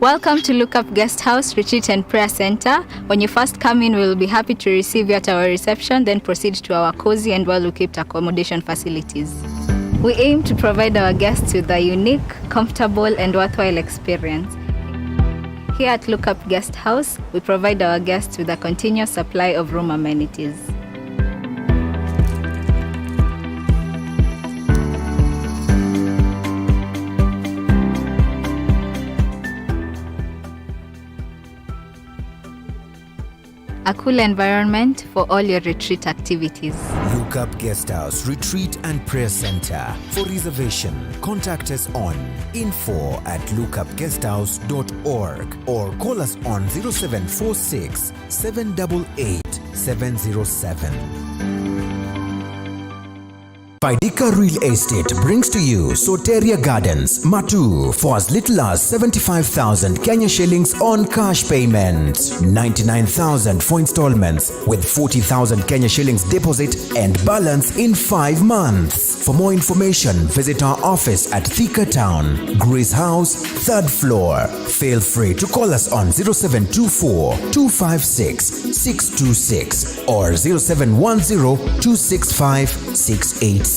Welcome to Look Up Guest House, Retreat and Prayer Center. When you first come in, we'll be happy to receive you at our reception, then proceed to our cozy and well-equipped accommodation facilities. We aim to provide our guests with a unique, comfortable, and worthwhile experience. Here at Look Up Guest House, we provide our guests with a continuous supply of room amenities. A cool environment for all your retreat activities. Look Up Guest House, Retreat and Prayer Center. For reservation, contact us on info@lookupguesthouse.org or call us on 0746 788 707. Faidika Real Estate brings to you Soteria Gardens, Matu, for as little as 75,000 Kenya shillings on cash payment, 99,000 for installments with 40,000 Kenya shillings deposit and balance in 5 months. For more information, visit our office at Thika Town, Grace House, 3rd floor. Feel free to call us on 0724 256 626 or 0710 265 687.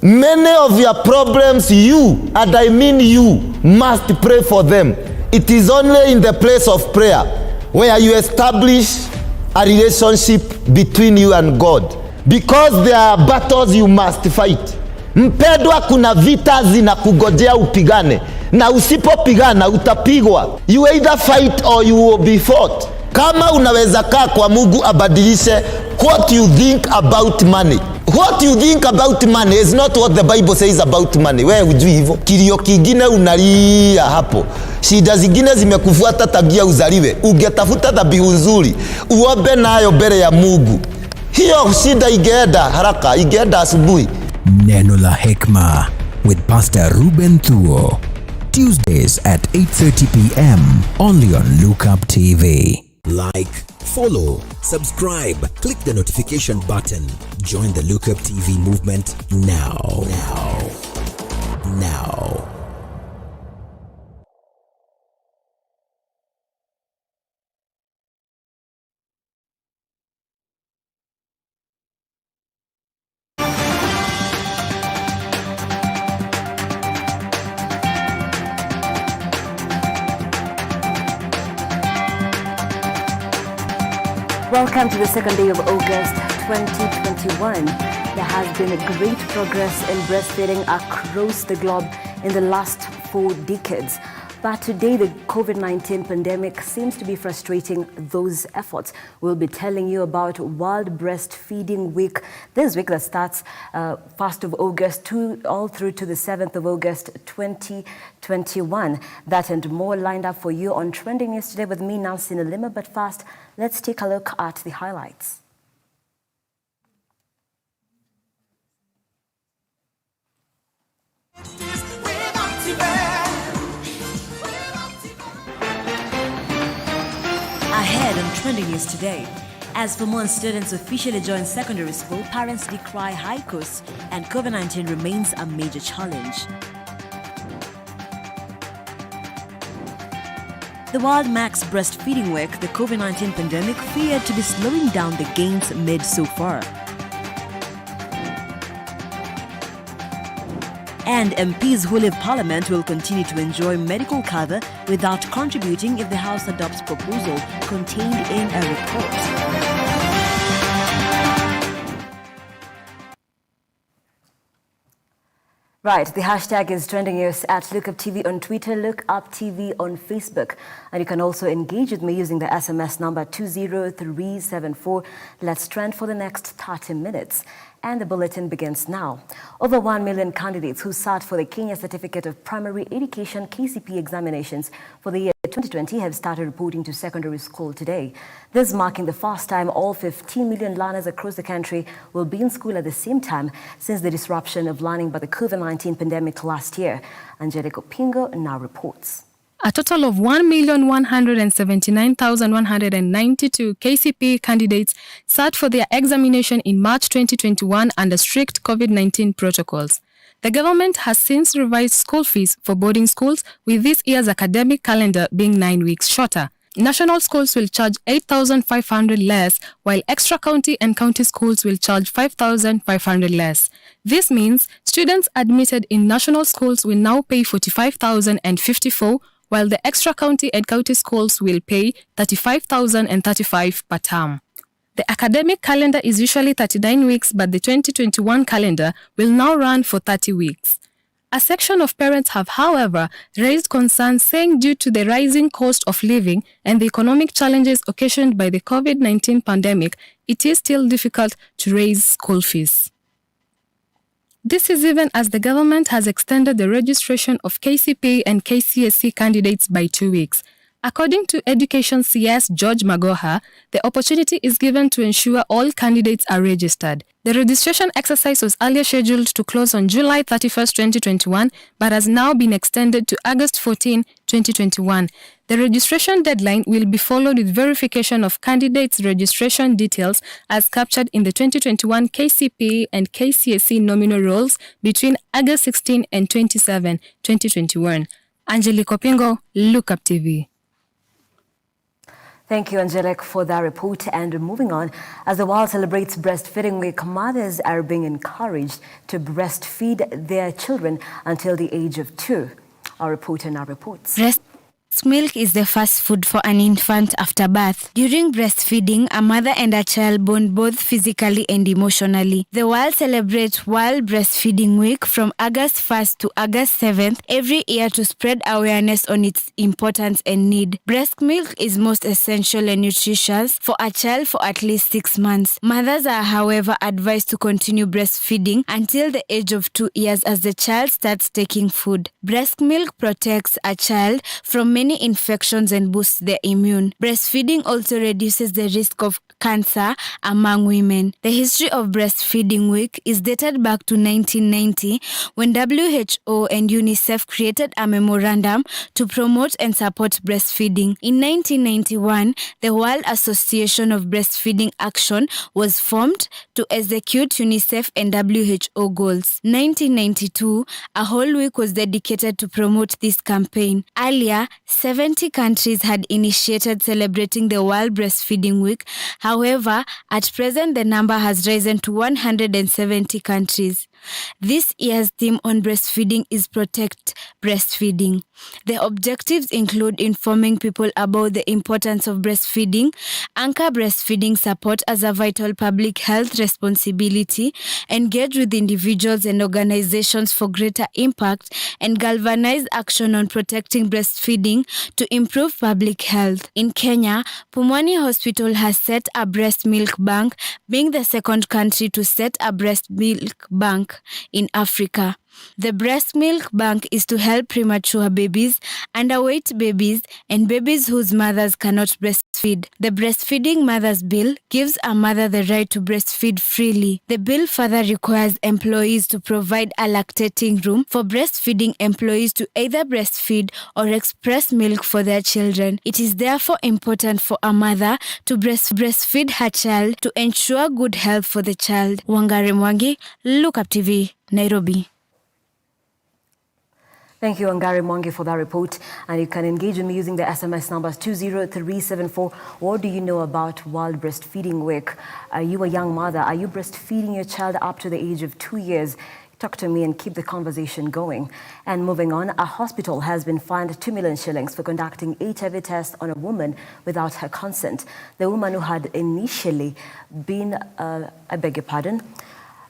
Many of your problems, you, and I mean you, must pray for them. It is only in the place of prayer where you establish a relationship between you and God, because there are battles you must fight. Mpendwa, kuna vita zinakugojea upigane, na usipopigana utapigwa. You either fight or you will be fought. Kama unaweza kaa kwa Mungu abadilishe what you think about money. What you think about money is not what the Bible says about money. Wewe hujui hivyo. Kilio kingine unalia hapo. Shida zingine zimekufuata tangia uzaliwe. Ungetafuta dhabihu nzuri, uombe nayo mbele ya Mungu. Hiyo shida ingeenda haraka, ingeenda asubuhi. Neno la Hekma with Pastor Ruben Thuo. Tuesdays at 8:30 p.m. only on Look Up TV. Like, follow, subscribe, click the notification button. Join the Look Up TV movement now. Welcome to the second day of August 2021. There has been a great progress in breastfeeding across the globe in the last 4 decades. But today, the COVID-19 pandemic seems to be frustrating those efforts. We'll be telling you about World Breastfeeding Week this week that starts 1st of August all through to the 7th of August 2021. That and more lined up for you on Trending News today with me, Nancy Nalima. But first, let's take a look at the highlights. Ahead on Trending News today, as Vermont students officially join secondary school, parents decry high costs and COVID-19 remains a major challenge. The world marks Breastfeeding Week. The COVID-19 pandemic feared to be slowing down the gains made so far. And MPs who leave Parliament will continue to enjoy medical cover without contributing if the House adopts proposal contained in a report. Right, the hashtag is Trending News at Look Up TV on Twitter, Look Up TV on Facebook. And you can also engage with me using the SMS number 20374. Let's trend for the next 30 minutes. And the bulletin begins now. Over 1 million candidates who sat for the Kenya Certificate of Primary Education KCP examinations for the year 2020 have started reporting to secondary school today. This marking the first time all 15 million learners across the country will be in school at the same time since the disruption of learning by the COVID-19 pandemic last year. Angelica Pingo now reports. A total of 1,179,192 KCPE candidates sat for their examination in March 2021 under strict COVID-19 protocols. The government has since revised school fees for boarding schools, with this year's academic calendar being 9 weeks shorter. National schools will charge 8,500 less, while extra county and county schools will charge 5,500 less. This means students admitted in national schools will now pay 45,054, while the extra county and county schools will pay 35,035 per term. The academic calendar is usually 39 weeks, but the 2021 calendar will now run for 30 weeks. A section of parents have, however, raised concerns, saying due to the rising cost of living and the economic challenges occasioned by the COVID-19 pandemic, it is still difficult to raise school fees. This is even as the government has extended the registration of KCPE and KCSE candidates by 2 weeks. According to Education CS George Magoha, the opportunity is given to ensure all candidates are registered. The registration exercise was earlier scheduled to close on July 31, 2021, but has now been extended to August 14, 2021. The registration deadline will be followed with verification of candidates' registration details as captured in the 2021 KCPE and KCSE nominal rolls between August 16 and 27, 2021. Angelique Opingo, Lookup TV. Thank you, Angelique, for that report. And moving on, as the world celebrates Breastfeeding Week, mothers are being encouraged to breastfeed their children until the age of 2. Our reporter now reports. Breast milk is the first food for an infant after birth. During breastfeeding, a mother and a child bond both physically and emotionally. The world celebrates World Breastfeeding Week from August 1st to August 7th every year to spread awareness on its importance and need. Breast milk is most essential and nutritious for a child for at least 6 months. Mothers are, however, advised to continue breastfeeding until the age of 2 years as the child starts taking food. Breast milk protects a child from many infections and boosts their immune. Breastfeeding also reduces the risk of cancer among women. The history of Breastfeeding Week is dated back to 1990 when WHO and UNICEF created a memorandum to promote and support breastfeeding. In 1991, the World Association of Breastfeeding Action was formed to execute UNICEF and WHO goals. 1992, a whole week was dedicated to promote this campaign. Earlier, 70 countries had initiated celebrating the World Breastfeeding Week. However, at present the number has risen to 170 countries. This year's theme on breastfeeding is Protect Breastfeeding. The objectives include informing people about the importance of breastfeeding, anchor breastfeeding support as a vital public health responsibility, engage with individuals and organizations for greater impact, and galvanize action on protecting breastfeeding to improve public health. In Kenya, Pumwani Hospital has set a breast milk bank, being the second country to set a breast milk bank in Africa. The breast milk bank is to help premature babies, underweight babies, and babies whose mothers cannot breastfeed. The Breastfeeding Mothers Bill gives a mother the right to breastfeed freely. The bill further requires employees to provide a lactating room for breastfeeding employees to either breastfeed or express milk for their children. It is therefore important for a mother to breastfeed her child to ensure good health for the child. Wangari Mwangi, Lookup TV, Nairobi. Thank you, Wangari Mwangi, for that report. And you can engage with me using the SMS numbers 20374. What do you know about World Breastfeeding Week? Are you a young mother? Are you breastfeeding your child up to the age of 2 years? Talk to me and keep the conversation going. And moving on, a hospital has been fined 2 million shillings for conducting HIV tests on a woman without her consent. The woman who had initially been, I beg your pardon,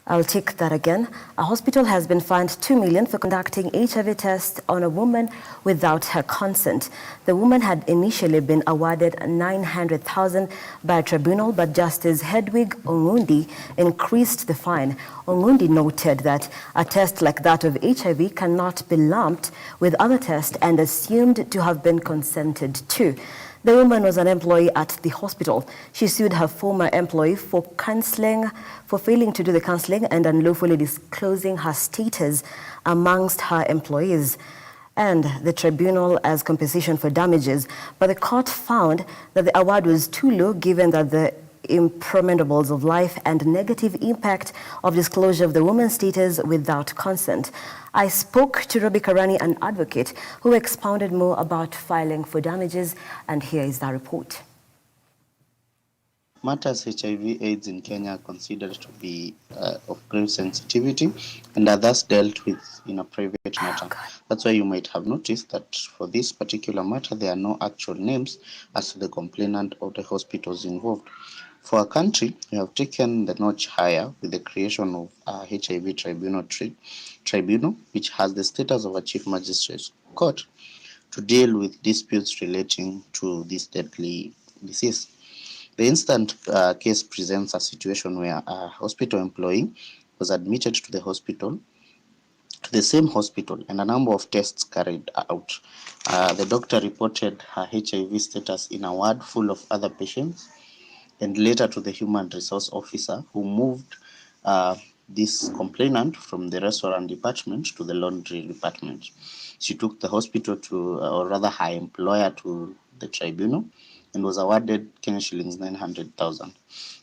I'll take that again. A hospital has been fined 2 million for conducting HIV tests on a woman without her consent. The woman had initially been awarded 900,000 by a tribunal, but Justice Hedwig Ongundi increased the fine. Ongundi noted that a test like that of HIV cannot be lumped with other tests and assumed to have been consented to. The woman was an employee at the hospital. She sued her former employee for failing to do the counseling and unlawfully disclosing her status amongst her employees. and the tribunal as compensation for damages, but the court found that the award was too low given that the improbables of life and negative impact of disclosure of the woman's status without consent. I spoke to Robbie Karani, an advocate, who expounded more about filing for damages, and here is the report. Matters HIV/AIDS in Kenya are considered to be of grave sensitivity and are thus dealt with in a private matter. That's why you might have noticed that for this particular matter, there are no actual names as to the complainant or the hospitals involved. For our country, we have taken the notch higher with the creation of a HIV tribunal, which has the status of a chief magistrate's court to deal with disputes relating to this deadly disease. The instant case presents a situation where a hospital employee was admitted to the same hospital, and a number of tests carried out. The doctor reported her HIV status in a ward full of other patients, and later to the human resource officer, who moved this complainant from the restaurant department to the laundry department. She took the hospital to, or rather her employer, to the tribunal, and was awarded Kenya shillings 900,000.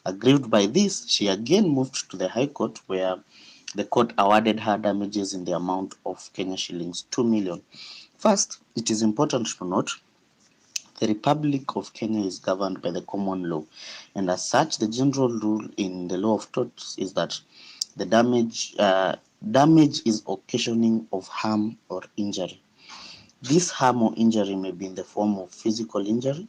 Aggrieved by this, she again moved to the High Court, where the court awarded her damages in the amount of Kenya shillings 2 million. First, it is important to note the Republic of Kenya is governed by the common law, and as such, the general rule in the law of torts is that the damage is occasioning of harm or injury. This harm or injury may be in the form of physical injury,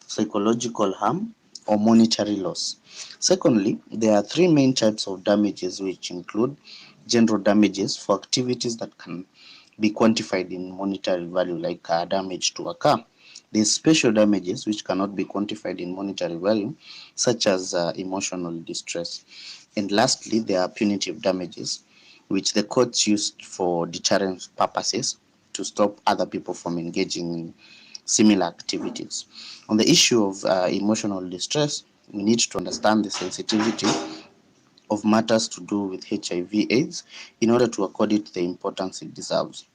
psychological harm, or monetary loss. Secondly, there are three main types of damages, which include general damages for activities that can be quantified in monetary value, like damage to a car. There's special damages which cannot be quantified in monetary value, such as emotional distress. And lastly, there are punitive damages, which the courts used for deterrence purposes to stop other people from engaging in similar activities. On the issue of emotional distress, we need to understand the sensitivity of matters to do with HIV/AIDS in order to accord it the importance it deserves.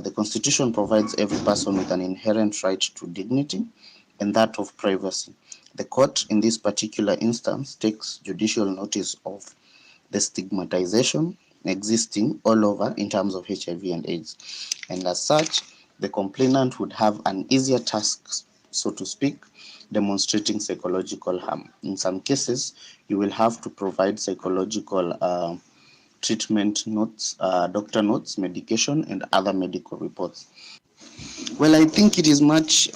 The Constitution provides every person with an inherent right to dignity and that of privacy. The court, in this particular instance, takes judicial notice of the stigmatization existing all over in terms of HIV and AIDS. And as such, the complainant would have an easier task, so to speak, demonstrating psychological harm. In some cases, you will have to provide psychological treatment notes, doctor notes, medication, and other medical reports. Well, I think it is much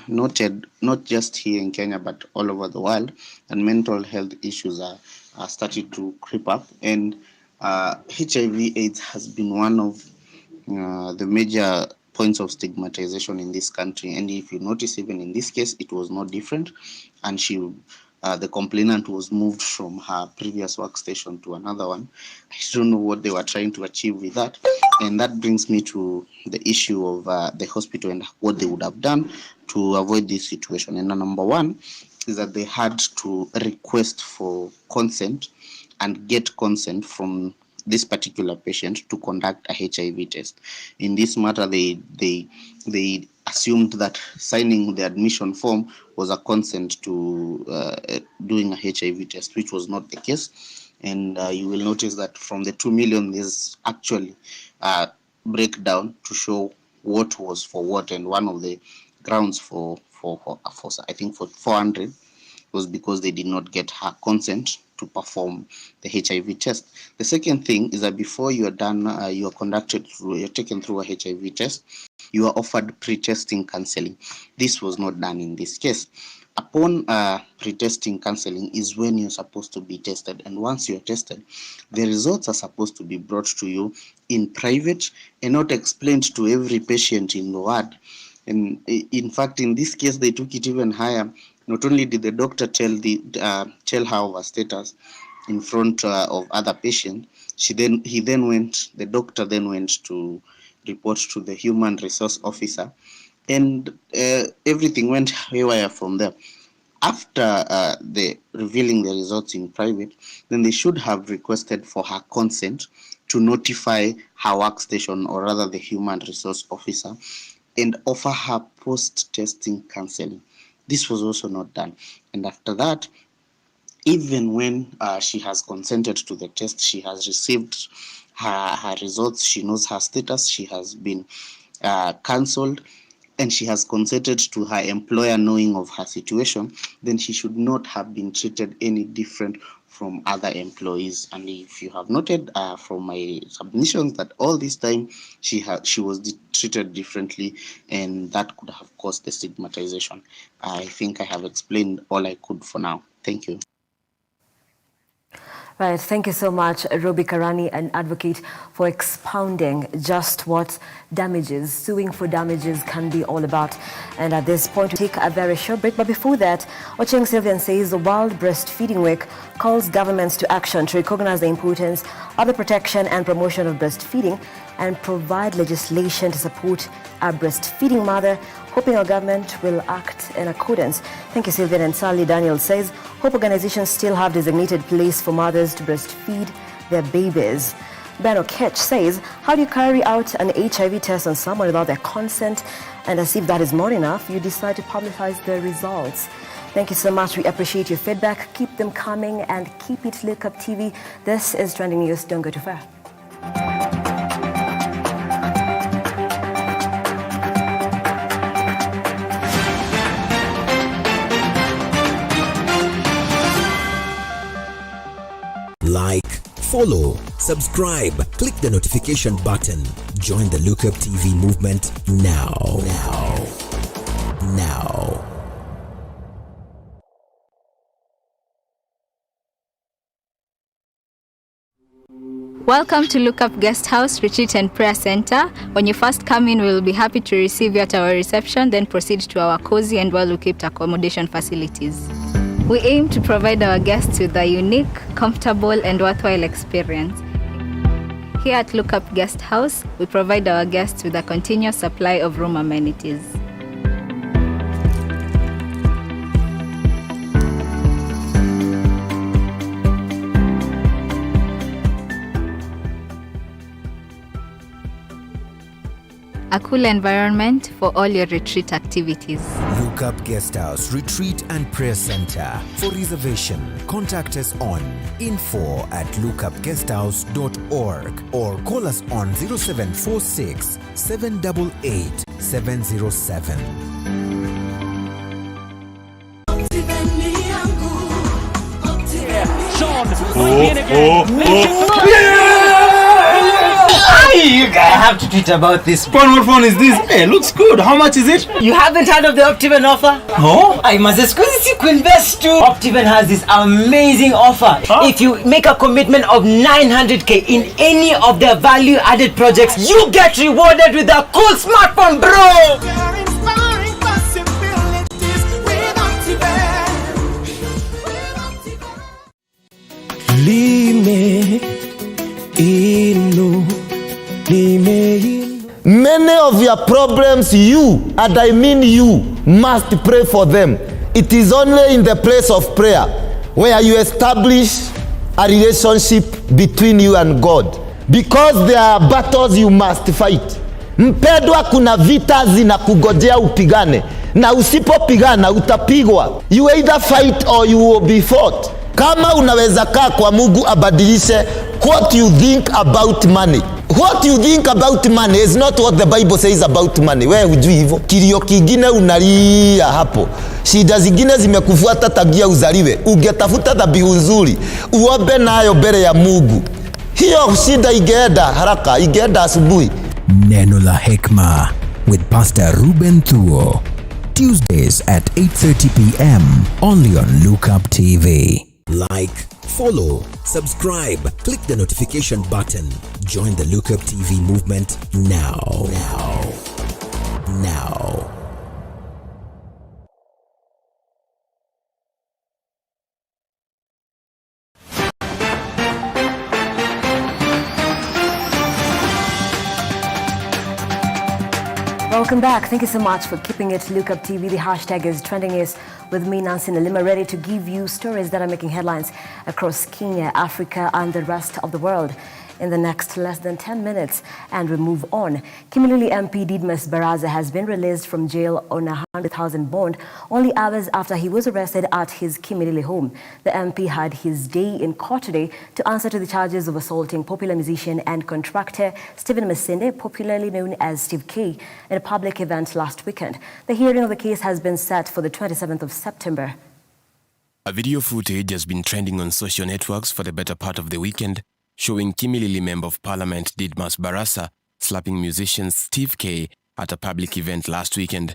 noted, not just here in Kenya, but all over the world, and mental health issues are starting to creep up. And HIV/AIDS has been one of the major points of stigmatization in this country. And if you notice, even in this case, it was no different. And the complainant was moved from her previous workstation to another one. I don't know what they were trying to achieve with that. And that brings me to the issue of the hospital and what they would have done to avoid this situation. And number one is that they had to request for consent and get consent from this particular patient to conduct a HIV test. In this matter, they assumed that signing the admission form was a consent to doing a HIV test, which was not the case. And you will notice that from the 2 million, there's actually a breakdown to show what was for what. And one of the grounds for I think for 400 was because they did not get her consent to perform the HIV test. The second thing is that before you are done, you're taken through a HIV test, you are offered pre-testing counseling. This was not done in this case. Upon pre-testing counseling is when you're supposed to be tested, and once you're tested, the results are supposed to be brought to you in private and not explained to every patient in the ward. And in fact, in this case, they took it even higher. Not only did the doctor tell her of her status in front of other patients, the doctor then went to report to the human resource officer, and everything went haywire from there. after revealing the results in private, then they should have requested for her consent to notify her workstation, or rather the human resource officer, and offer her post-testing counseling. This was also not done. And after that, even when she has consented to the test, she has received her results, she knows her status, she has been cancelled, and she has consented to her employer knowing of her situation, then she should not have been treated any different from other employees. And if you have noted from my submissions that all this time she was treated differently, and that could have caused the stigmatization. I think I have explained all I could for now. Thank you. Right, thank you so much, Robi Karani, an advocate, for expounding just what suing for damages can be all about. And at this point, we take a very short break. But before that, Ochieng Sylvian says the World Breastfeeding Week calls governments to action to recognize the importance of the protection and promotion of breastfeeding and provide legislation to support a breastfeeding mother, hoping our government will act in accordance. Thank you, Sylvian. And Sally Daniel says, hope organizations still have designated place for mothers to breastfeed their babies. Beno Ketch says, how do you carry out an HIV test on someone without their consent? And as if that is not enough, you decide to publicize the results. Thank you so much. We appreciate your feedback. Keep them coming and keep it Look Up TV. This is Trending News. Don't go too far. Like, follow, subscribe, click the notification button. Join the Look Up TV movement now. Welcome to Look Up Guest House, Retreat and Prayer Center. When you first come in, we will be happy to receive you at our reception, then proceed to our cozy and well-equipped accommodation facilities. We aim to provide our guests with a unique, comfortable, and worthwhile experience. Here at Look Up Guest House, we provide our guests with a continuous supply of room amenities. A cool environment for all your retreat activities. Look Up Guest House, Retreat and Prayer Center. For reservation, contact us on info@lookupguesthouse.org or call us on 0746 788 707. You guys have to tweet about this. What phone is this? Hey, looks good. How much is it? You haven't heard of the Optiven offer? No. I must exclusive invest too. Optiven has this amazing offer. Huh? If you make a commitment of 900k in any of their value-added projects, you get rewarded with a cool smartphone, bro. Many of your problems, you, and I mean you, must pray for them. It is only in the place of prayer where you establish a relationship between you and God. Because there are battles you must fight. Mpendwa, kuna vita zinakugojea upigane, na usipopigana utapigwa. You either fight or you will be fought. Kama unaweza kaa kwa Mungu abadilishe what you think about money. What you think about money is not what the Bible says about money. Wewe hujui hivyo. Kilio kingine unalia hapo. Shida zingine zimekufuata tangia uzaliwe. Ungetafuta dhabihu nzuri, uombe nayo mbele ya Mungu. Hiyo shida ingeenda haraka, ingeenda asubuhi. Neno la Hekma with Pastor Ruben Thuo. Tuesdays at 8:30 p.m. only on Look Up TV. Like, follow, subscribe, click the notification button. Join the Look Up TV movement now. Welcome back. Thank you so much for keeping it Look Up TV. The hashtag is Trending News. With me, Nancy Nalima, ready to give you stories that are making headlines across Kenya, Africa, and the rest of the world in the next less than 10 minutes. And we move on. Kimilili MP Didmus Barasa has been released from jail on a 100,000 bond only hours after he was arrested at his Kimilili home. The MP had his day in court today to answer to the charges of assaulting popular musician and contractor Stephen Masinde, popularly known as Steve K, in a public event last weekend. The hearing of the case has been set for the 27th of September. A video footage has been trending on social networks for the better part of the weekend, showing Kimilili Member of Parliament Didmus Barasa slapping musician Steve K at a public event last weekend.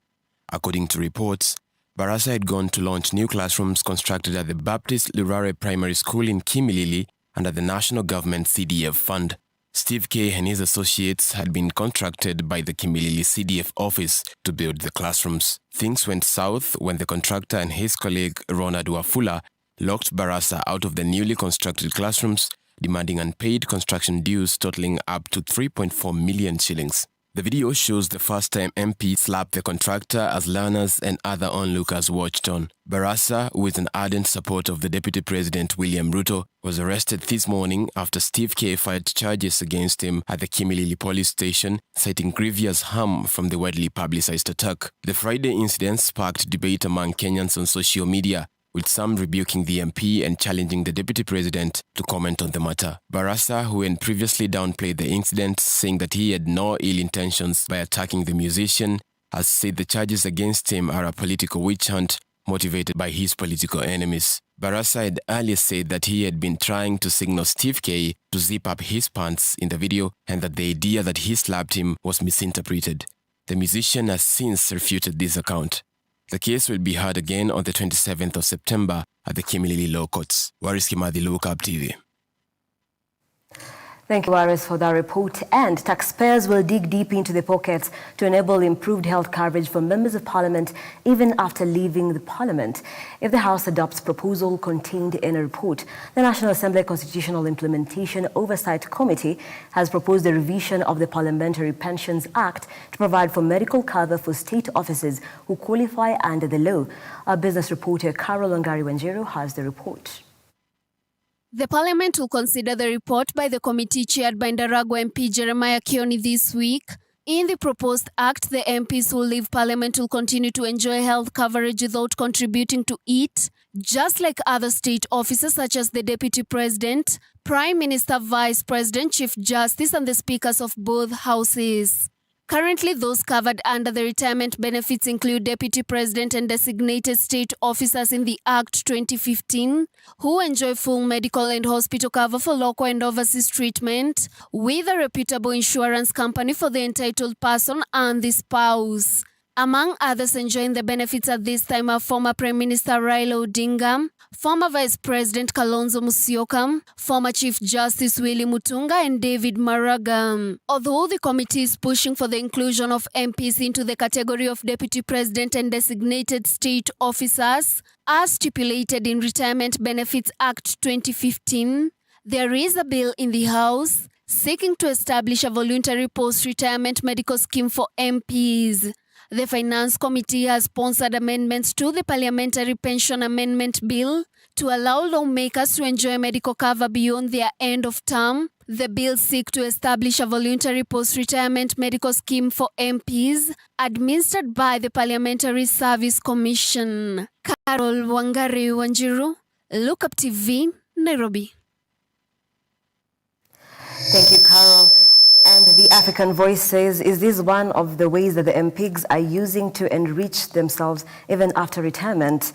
According to reports, Barasa had gone to launch new classrooms constructed at the Baptist Lurare Primary School in Kimilili under the National Government CDF fund. Steve K and his associates had been contracted by the Kimilili CDF office to build the classrooms. Things went south when the contractor and his colleague Ronald Wafula locked Barasa out of the newly constructed classrooms, demanding unpaid construction dues totaling up to 3.4 million shillings. The video shows the first-time MP slap the contractor as learners and other onlookers watched on. Barasa, who is an ardent supporter of the Deputy President William Ruto, was arrested this morning after Steve K filed charges against him at the Kimilili police station, citing grievous harm from the widely publicized attack. The Friday incident sparked debate among Kenyans on social media, with some rebuking the MP and challenging the Deputy President to comment on the matter. Barasa, who had previously downplayed the incident, saying that he had no ill intentions by attacking the musician, has said the charges against him are a political witch hunt motivated by his political enemies. Barasa had earlier said that he had been trying to signal Steve K to zip up his pants in the video and that the idea that he slapped him was misinterpreted. The musician has since refuted this account. The case will be heard again on the 27th of September at the Kimilili Law Courts. Waris Kimathi, Look Up TV. Thank you, Waris, for that report. And taxpayers will dig deep into their pockets to enable improved health coverage for members of Parliament even after leaving the Parliament. If the House adopts proposal contained in a report, the National Assembly Constitutional Implementation Oversight Committee has proposed a revision of the Parliamentary Pensions Act to provide for medical cover for state officers who qualify under the law. Our business reporter Carol Ongari Wanjiru has the report. The Parliament will consider the report by the committee chaired by Ndaragwa MP Jeremiah Kioni this week. In the proposed act, the MPs who leave Parliament will continue to enjoy health coverage without contributing to it, just like other state officers such as the Deputy President, Prime Minister, Vice President, Chief Justice, and the Speakers of both houses. Currently, those covered under the retirement benefits include Deputy President and designated state officers in the Act 2015, who enjoy full medical and hospital cover for local and overseas treatment, with a reputable insurance company for the entitled person and the spouse. Among others enjoying the benefits at this time are former Prime Minister Raila Odinga, former Vice President Kalonzo Musyoka, former Chief Justice Willie Mutunga, and David Maraga. Although the committee is pushing for the inclusion of MPs into the category of Deputy President and designated state officers, as stipulated in Retirement Benefits Act 2015, there is a bill in the House seeking to establish a voluntary post-retirement medical scheme for MPs. The Finance Committee has sponsored amendments to the Parliamentary Pension Amendment Bill to allow lawmakers to enjoy medical cover beyond their end of term. The bill seeks to establish a voluntary post-retirement medical scheme for MPs administered by the Parliamentary Service Commission. Carol Wangari Wanjiru, Look Up TV, Nairobi. Thank you, Carol. And the African Voice says, is this one of the ways that the MPs are using to enrich themselves even after retirement?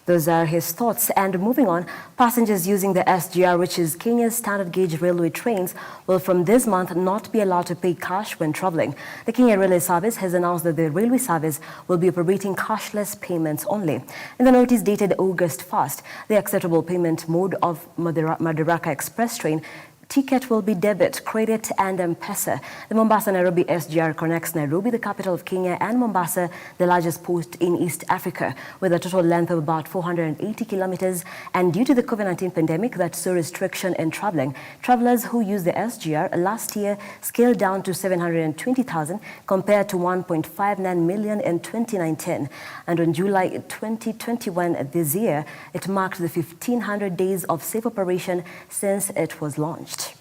Those are his thoughts. And moving on, passengers using the SGR, which is Kenya's standard gauge railway trains, will from this month not be allowed to pay cash when traveling. The Kenya Railway Service has announced that the railway service will be operating cashless payments only. In the notice dated August 1st, the acceptable payment mode of Madaraka Express train ticket will be debit, credit and M-Pesa. The Mombasa-Nairobi SGR connects Nairobi, the capital of Kenya, and Mombasa, the largest post in East Africa, with a total length of about 480 kilometers. And due to the COVID-19 pandemic that saw restriction in traveling, travelers who used the SGR last year scaled down to 720,000 compared to 1.59 million in 2019. And on July 2021 this year, it marked the 1,500 days of safe operation since it was launched.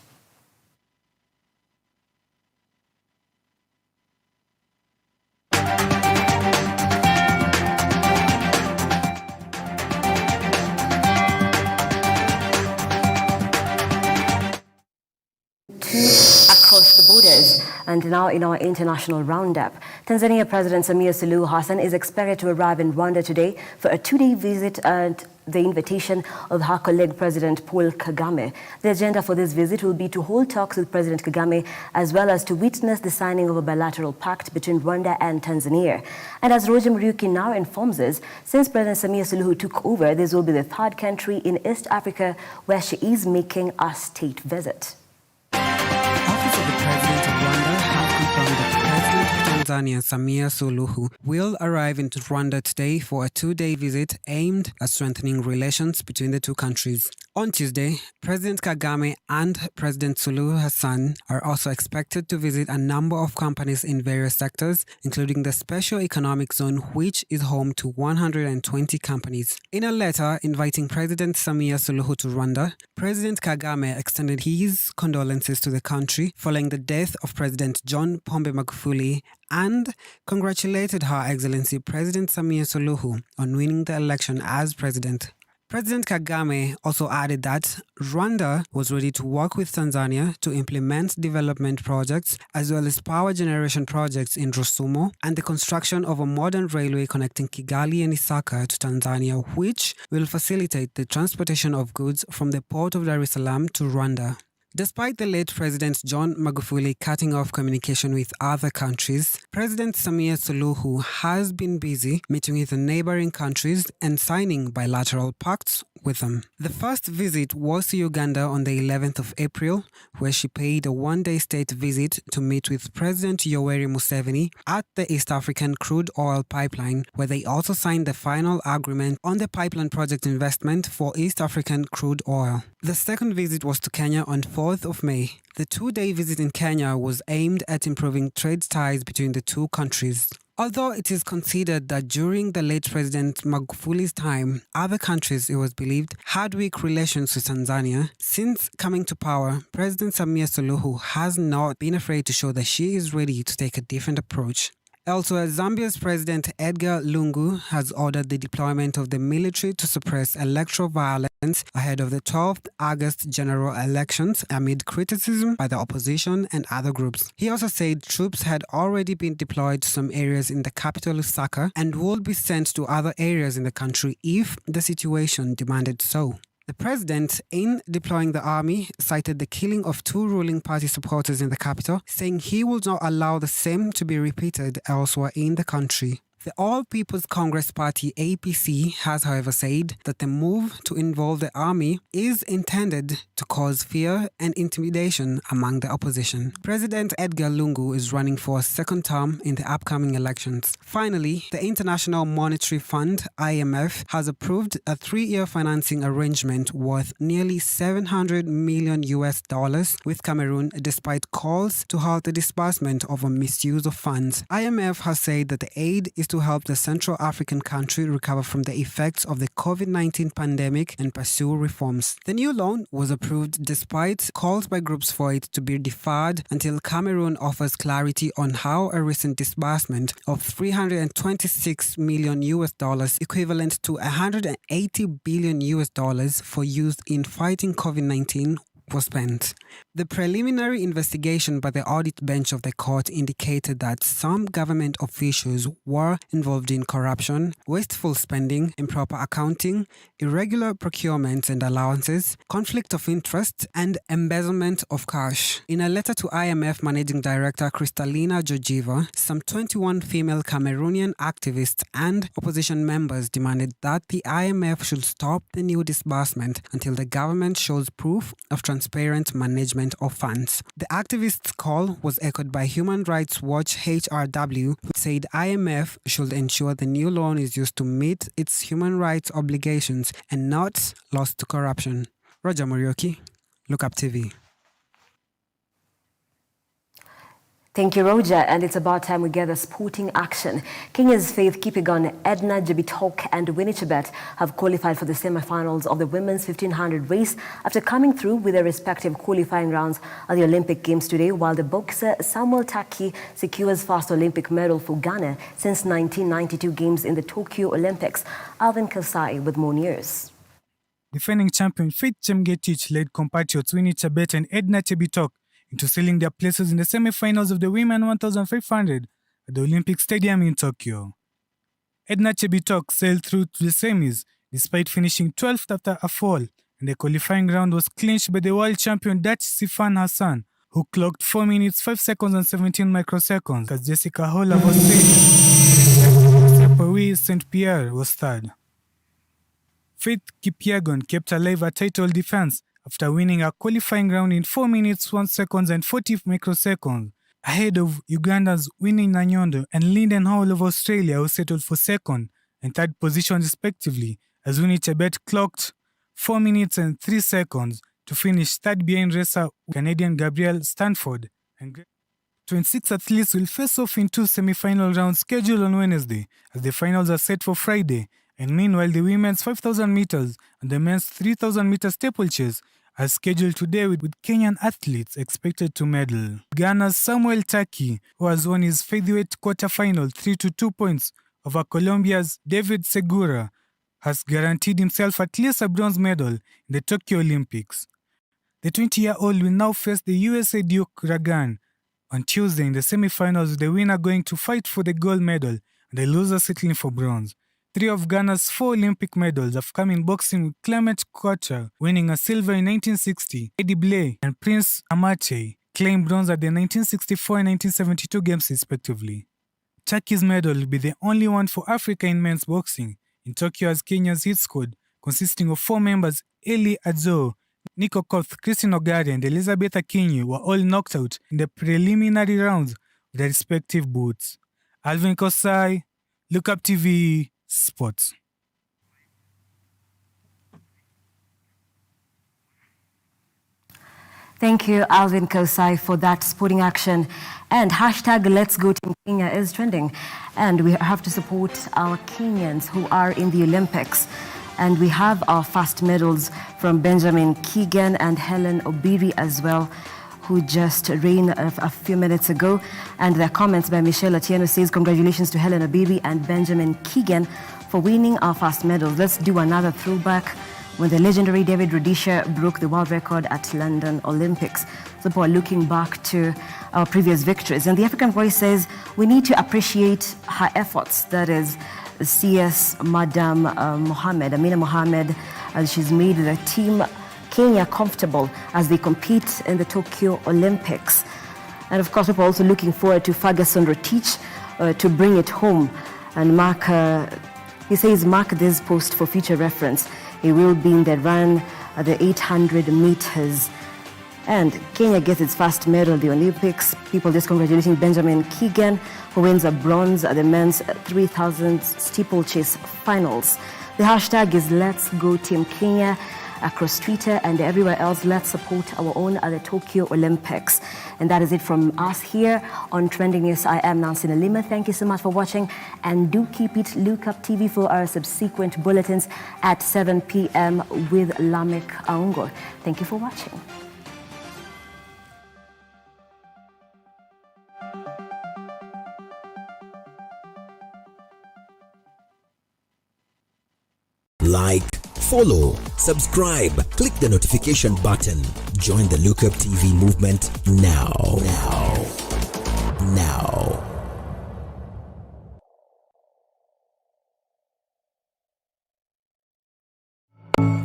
Across the borders. And now in our international roundup, Tanzania President Samia Suluhu Hassan is expected to arrive in Rwanda today for a two-day visit at the invitation of her colleague President Paul Kagame. The agenda for this visit will be to hold talks with President Kagame as well as to witness the signing of a bilateral pact between Rwanda and Tanzania. And as Roger Muriuki now informs us, since President Samia Suluhu took over, this will be the third country in East Africa where she is making a state visit. Office of the President of Rwanda have confirmed that President of Tanzania, Samia Suluhu, will arrive into Rwanda today for a two-day visit aimed at strengthening relations between the two countries. On Tuesday, President Kagame and President Suluhu Hassan are also expected to visit a number of companies in various sectors, including the Special Economic Zone, which is home to 120 companies. In a letter inviting President Samia Suluhu to Rwanda, President Kagame extended his condolences to the country following the death of President John Pombe Magufuli and congratulated Her Excellency President Samia Suluhu on winning the election as president. President Kagame also added that Rwanda was ready to work with Tanzania to implement development projects as well as power generation projects in Rusumo and the construction of a modern railway connecting Kigali and Isaka to Tanzania, which will facilitate the transportation of goods from the port of Dar es Salaam to Rwanda. Despite the late President John Magufuli cutting off communication with other countries, President Samia Suluhu has been busy meeting with the neighboring countries and signing bilateral pacts with them. The first visit was to Uganda on the 11th of April, where she paid a one-day state visit to meet with President Yoweri Museveni at the East African crude oil pipeline, where they also signed the final agreement on the pipeline project investment for East African crude oil. The second visit was to Kenya on 4th of May. The two-day visit in Kenya was aimed at improving trade ties between the two countries. Although it is considered that during the late President Magufuli's time, other countries, it was believed, had weak relations with Tanzania, since coming to power, President Samia Suluhu has not been afraid to show that she is ready to take a different approach. Elsewhere, Zambia's President Edgar Lungu has ordered the deployment of the military to suppress electoral violence ahead of the 12th August general elections amid criticism by the opposition and other groups. He also said troops had already been deployed to some areas in the capital Lusaka and would be sent to other areas in the country if the situation demanded so. The president, in deploying the army, cited the killing of two ruling party supporters in the capital, saying he will not allow the same to be repeated elsewhere in the country. The All People's Congress Party APC has, however, said that the move to involve the army is intended to cause fear and intimidation among the opposition. President Edgar Lungu is running for a second term in the upcoming elections. Finally, the International Monetary Fund, IMF, has approved a 3-year financing arrangement worth nearly $700 million with Cameroon, despite calls to halt the disbursement of a misuse of funds. IMF has said that the aid is to help the Central African country recover from the effects of the COVID-19 pandemic and pursue reforms. The new loan was approved despite calls by groups for it to be deferred until Cameroon offers clarity on how a recent disbursement of $326 million equivalent to $180 billion for use in fighting COVID-19 was spent. The preliminary investigation by the audit bench of the court indicated that some government officials were involved in corruption, wasteful spending, improper accounting, irregular procurements and allowances, conflict of interest, and embezzlement of cash. In a letter to IMF Managing Director Kristalina Georgieva, some 21 female Cameroonian activists and opposition members demanded that the IMF should stop the new disbursement until the government shows proof of transparency transparent management of funds. The activists' call was echoed by Human Rights Watch HRW, who said IMF should ensure the new loan is used to meet its human rights obligations and not lost to corruption. Roger Morioki, Look Up TV. Thank you, Roger. And it's about time we get the sporting action. Kenya's Faith Kipyegon, Edna Jebitok and Winnie Chebet have qualified for the semi-finals of the women's 1500 race after coming through with their respective qualifying rounds at the Olympic Games today, while the boxer Samuel Taki secures first Olympic medal for Ghana since 1992 Games in the Tokyo Olympics. Alvin Kasai with more news. Defending champion Faith Chemgetich led compatriots Winnie Chebet and Edna Jebitok into sealing their places in the semi-finals of the Women 1500 at the Olympic Stadium in Tokyo. Edna Jebitok sailed through to the semis despite finishing 12th after a fall, and the qualifying round was clinched by the world champion Dutch Sifan Hassan, who clocked 4 minutes 5 seconds and 17 microseconds, as Jessica Hall of Australia, Paris St. Pierre was third. Faith Kipyegon kept alive a title defense after winning a qualifying round in 4 minutes 1 second and 40 microseconds, ahead of Uganda's Winnie Nanyondo and Lyndon Hall of Australia, who settled for second and third position respectively, as Winnie Chebet clocked 4 minutes and 3 seconds to finish third behind racer Canadian Gabrielle Stanford. And 26 athletes will face off in 2 semi-final rounds scheduled on Wednesday, as the finals are set for Friday. And meanwhile, the women's 5,000 meters and the men's 3,000 meter steeplechase are scheduled today with Kenyan athletes expected to medal. Ghana's Samuel Taki, who has won his featherweight quarterfinal 3-2 points over Colombia's David Segura, has guaranteed himself at least a bronze medal in the Tokyo Olympics. The 20-year-old will now face the USA Duke Ragan on Tuesday in the semi-finals, with the winner going to fight for the gold medal and the loser settling for bronze. 3 of Ghana's 4 Olympic medals have come in boxing, with Clement Kocha winning a silver in 1960, Eddie Blay and Prince Amache claimed bronze at the 1964 and 1972 Games respectively. Taki's medal will be the only one for Africa in men's boxing in Tokyo, as Kenya's hit squad, consisting of 4 members, Eli Adzo, Nico Koth, Christine Ogari and Elizabeth Akinyi, were all knocked out in the preliminary rounds of their respective bouts. Alvin Kosai, Look Up TV, Sports. Thank you, Alvin Kosai, for that sporting action. And hashtag Let's Go Team Kenya is trending. And we have to support our Kenyans who are in the Olympics. And we have our first medals from Benjamin Keegan and Helen Obiri as well, who just reigned a few minutes ago. And the comments by Michelle Atieno says, congratulations to Helen Obiri and Benjamin Keegan for winning our first medal. Let's do another throwback when the legendary David Rudisha broke the world record at London Olympics. So we're looking back to our previous victories. And the African Voice says, we need to appreciate her efforts. That is CS Madam Mohammed, Amina Mohammed, as she's made the team Kenya comfortable as they compete in the Tokyo Olympics. And of course, we're also looking forward to Ferguson Rotich to bring it home. And he says, mark this post for future reference. He will be in the run at the 800 meters. And Kenya gets its first medal at the Olympics. People just congratulating Benjamin Keegan, who wins a bronze at the men's 3,000 steeplechase finals. The hashtag is Let's Go Team Kenya. Across Twitter and everywhere else, let's support our own at the Tokyo Olympics. And that is it from us here on Trending News. I am Nancy Nalima. Thank you so much for watching, and do keep it Look Up TV for our subsequent bulletins at 7 p.m. with Lamek Aungo. Thank you for watching. Like, follow, subscribe, click the notification button. Join the Look Up TV movement now.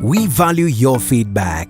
We value your feedback.